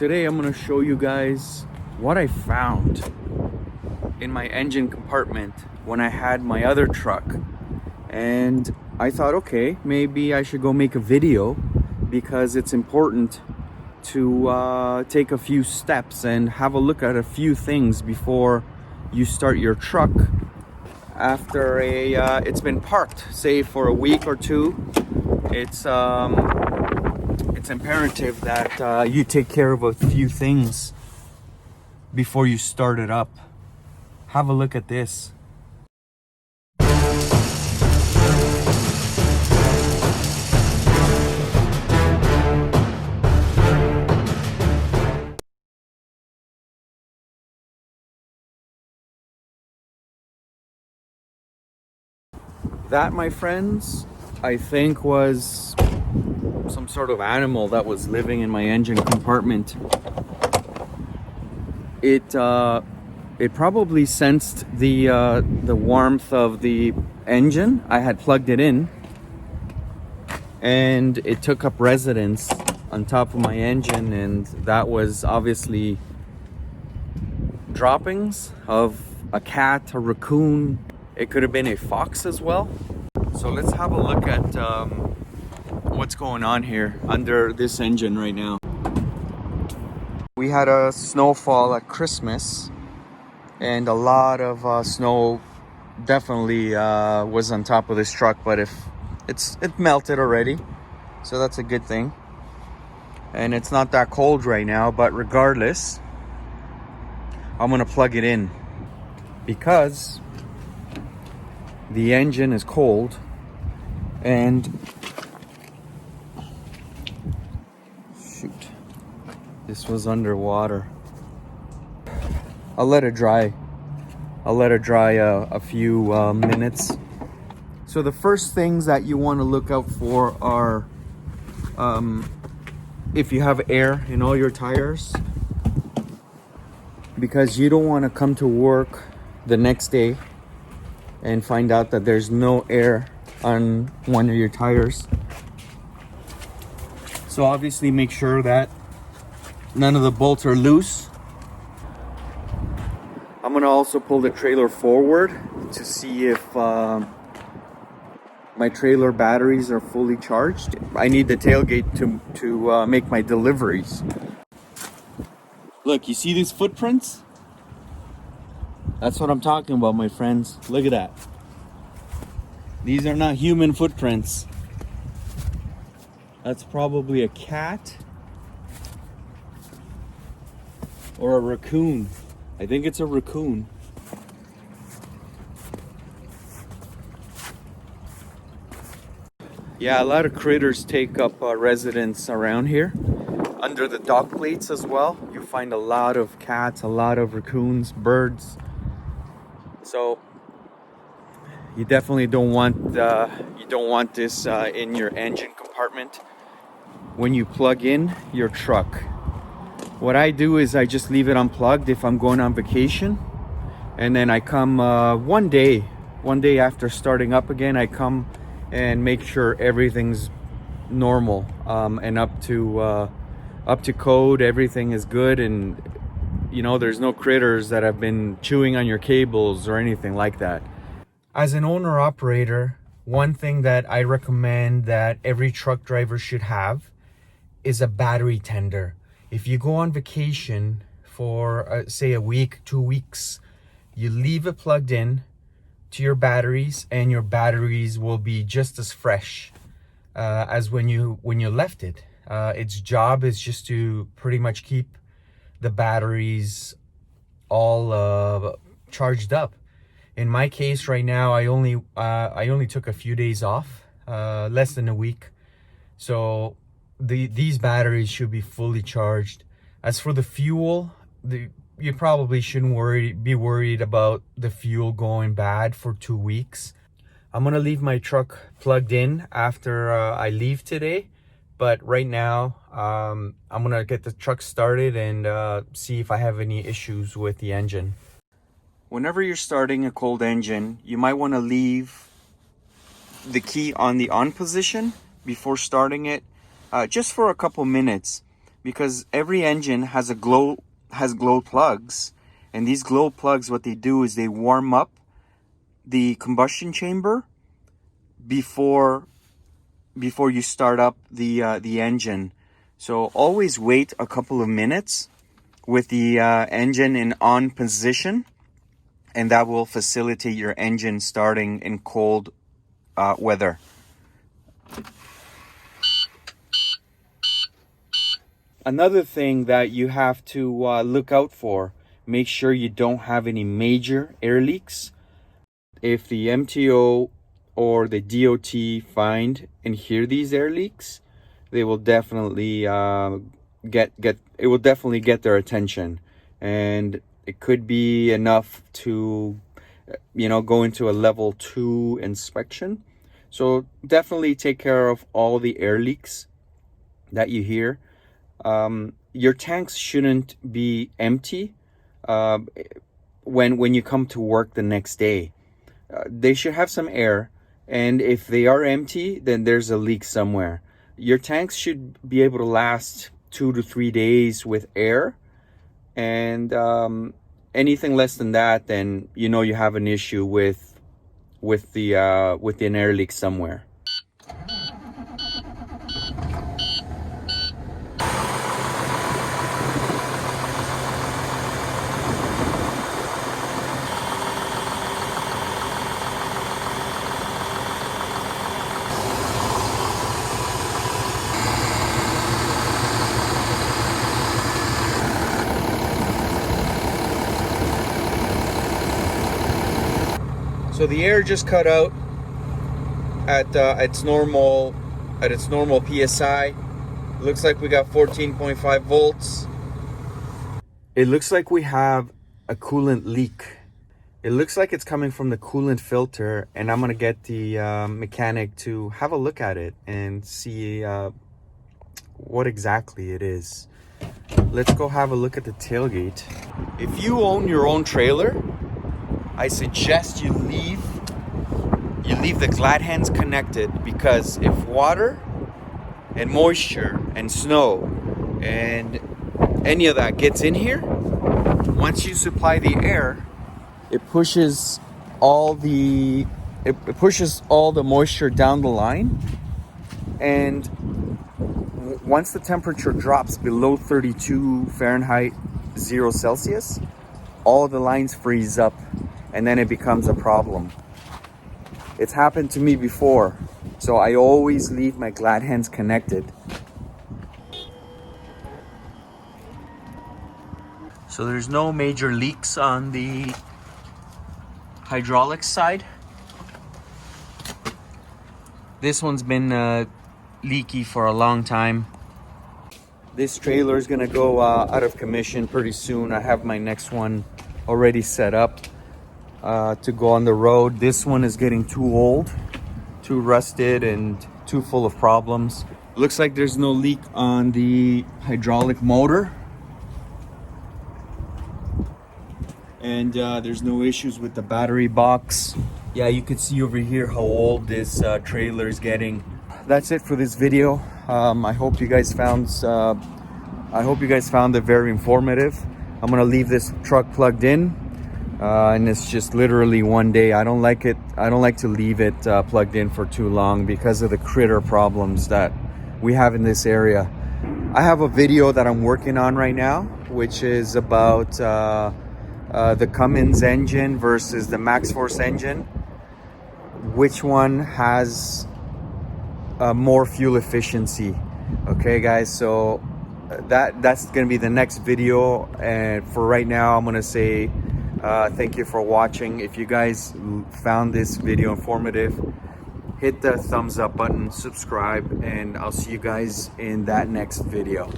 Today I'm going to show you guys what I found in my engine compartment when I had my other truck. And I thought, okay, maybe I should go make a video because it's important to take a few steps and have a look at a few things before you start your truck after it's been parked, say for a week or two. It's imperative that you take care of a few things before you start it up. Have a look at this. That, my friends, I think was some sort of animal that was living in my engine compartment. It probably sensed the warmth of the engine. I had plugged it in, and it took up residence on top of my engine, and that was obviously droppings of a cat, a raccoon. It could have been a fox as well. So let's have a look at what's going on here under this engine right now. We had a snowfall at Christmas, and a lot of snow definitely was on top of this truck, but it melted already, so that's a good thing. And it's not that cold right now, but regardless, I'm gonna plug it in because the engine is cold and shoot, this was underwater. I'll let it dry a few minutes. So the first things that you want to look out for are if you have air in all your tires, because you don't want to come to work the next day and find out that there's no air on one of your tires. So obviously make sure that none of the bolts are loose. I'm gonna also pull the trailer forward to see if my trailer batteries are fully charged. I need the tailgate to make my deliveries. Look, you see these footprints? That's what I'm talking about, my friends. Look at that. These are not human footprints. That's probably a cat or a raccoon. I think it's a raccoon. Yeah, a lot of critters take up residence around here. Under the dock plates as well, you find a lot of cats, a lot of raccoons, birds. So you definitely don't want this in your engine compartment when you plug in your truck. What I do is I just leave it unplugged if I'm going on vacation, and then I come one day after starting up again, I come and make sure everything's normal and up to code. Everything is good, and you know, there's no critters that have been chewing on your cables or anything like that. As an owner operator, one thing that I recommend that every truck driver should have is a battery tender. If you go on vacation for say a week, 2 weeks, you leave it plugged in to your batteries, and your batteries will be just as fresh as when you left it. Its job is just to pretty much keep the batteries all charged up. In my case right now, I only took a few days off, less than a week, so these batteries should be fully charged. As for the fuel, you probably shouldn't be worried about the fuel going bad for 2 weeks. I'm gonna leave my truck plugged in after I leave today, but right now I'm gonna get the truck started and see if I have any issues with the engine. Whenever you're starting a cold engine, you might want to leave the key on the on position before starting it, just for a couple minutes. because every engine has glow plugs, and these glow plugs, what they do is they warm up the combustion chamber before you start up the engine. So always wait a couple of minutes with the engine in on position, and that will facilitate your engine starting in cold weather. Another thing that you have to look out for, make sure you don't have any major air leaks. If the MTO or the DOT find and hear these air leaks, they will definitely get their attention, and it could be enough to go into a level 2 inspection. So definitely take care of all the air leaks that you hear. Your tanks shouldn't be empty when you come to work the next day. They should have some air, and if they are empty, then there's a leak somewhere. Your tanks should be able to last 2 to 3 days with air, and anything less than that, then you have an issue with an air leak somewhere. So the air just cut out at its normal PSI. Looks like we got 14.5 volts. It looks like we have a coolant leak. It looks like it's coming from the coolant filter, and I'm gonna get the mechanic to have a look at it and see what exactly it is. Let's go have a look at the tailgate. If you own your own trailer, I suggest you leave the glad hands connected, because if water and moisture and snow and any of that gets in here, once you supply the air, it pushes all the moisture down the line, and once the temperature drops below 32 Fahrenheit, 0 Celsius, all the lines freeze up, and then it becomes a problem. It's happened to me before, so I always leave my glad hands connected. So there's no major leaks on the hydraulics side. This one's been leaky for a long time. This trailer is gonna go out of commission pretty soon. I have my next one already set up to go on the road. This one is getting too old, too rusted, and too full of problems. Looks like there's no leak on the hydraulic motor, and there's no issues with the battery box. Yeah, you can see over here how old this trailer is getting. That's it for this video. I hope you guys found it very informative. I'm gonna leave this truck plugged in, and it's just literally one day. I don't like to leave it plugged in for too long because of the critter problems that we have in this area. I have a video that I'm working on right now, which is about the Cummins engine versus the MaxxForce engine. Which one has more fuel efficiency? Okay, guys, so that's gonna be the next video, and for right now I'm gonna say thank you for watching. If you guys found this video informative, hit the thumbs up button, subscribe, and I'll see you guys in that next video.